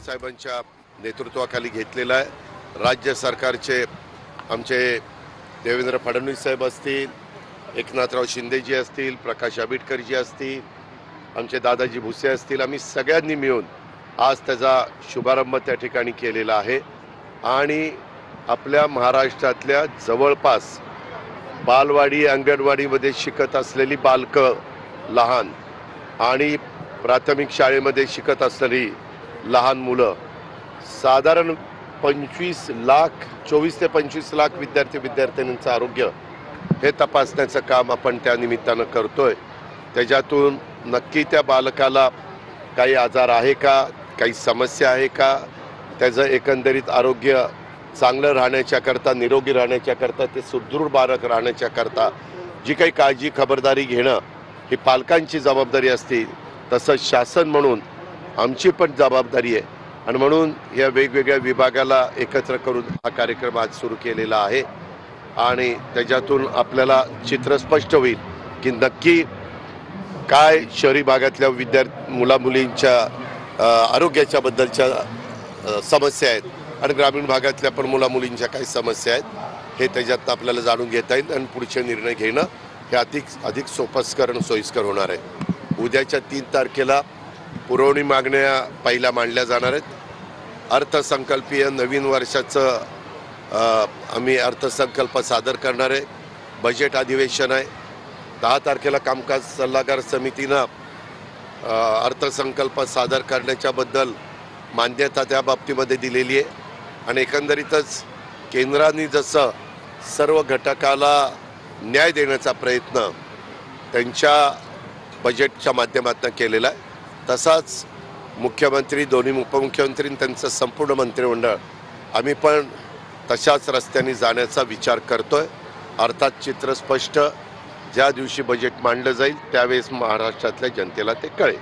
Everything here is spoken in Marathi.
साहेबांच्या नेतृत्वाखाली घेतलेला आहे। राज्य सरकारचे आमचे देवेंद्र फडणवीस साहेब असतील, एकनाथराव शिंदेजी असतील, प्रकाश आंबेडकरजी असतील, आमचे दादाजी भुसे असतील, आम्ही सगळ्यांनी मिळून आज त्याचा शुभारंभ त्या ठिकाणी केलेला आहे। आणि आपल्या महाराष्ट्रातल्या जवळपास बालवाडी अंगणवाडीमध्ये शिकत असलेली बालकं, लहान आणि प्राथमिक शाळेमध्ये शिकत असलेली लहान मुलं, साधारण 24 ते 25 लाख विद्यार्थ्यांचं आरोग्य हे तपासण्याचं काम आपण त्या निमित्तानं करतोय। त्याच्यातून नक्की त्या बालकाला काही आजार आहे का, काही समस्या आहे का, त्याचं एकंदरीत आरोग्य चांगलं राहण्याच्याकरता, निरोगी राहण्याच्याकरता, ते सुदृढ बालक राहण्याच्याकरता जी काही काळजी खबरदारी घेणं ही पालकांची जबाबदारी असते, तसंच शासन म्हणून आमची पण जबाबदारी आहे। आणि म्हणून या वेगवेगळ्या विभागाला एकत्र करून हा कार्यक्रम आज सुरू केलेला आहे। आणि त्याच्यातून आपल्याला चित्र स्पष्ट होईल की नक्की काय शहरी भागातल्या मुलामुलींच्या आरोग्याच्या बद्दलच्या समस्या आहेत आणि ग्रामीण भागातल्या पण मुलामुलींच्या काही समस्या आहेत, हे त्याच्यात आपल्याला जाणून घेता येईल आणि पुढचे निर्णय घेणं हे अधिक सोपस्कर आणि सोयीस्कर होणार आहे। उद्याच्या 3 तारखेला पुरवणी मागण्या पहिल्या मांडल्या जाणार आहेत। अर्थसंकल्पीय नवीन वर्षाचं आम्ही अर्थसंकल्प सादर करणार आहे। बजेट अधिवेशन आहे। 10 तारखेला कामकाज सल्लागार समितीनं अर्थसंकल्प सादर करण्याच्याबद्दल मान्यता त्या बाबतीमध्ये दिलेली आहे। आणि एकंदरीतच केंद्राने जसं सर्व घटकाला न्याय देण्याचा प्रयत्न त्यांच्या बजेटच्या माध्यमातून केलेला आहे, तसाच मुख्यमंत्री, दोन्ही उपमुख्यमंत्री, त्यांचं संपूर्ण मंत्रिमंडळ आम्ही पण तशाच रस्त्याने जाण्याचा विचार करतोय। अर्थात चित्र स्पष्ट ज्या दिवशी बजेट मांडलं जाईल त्यावेळेस महाराष्ट्रातल्या जनतेला ते कळेल।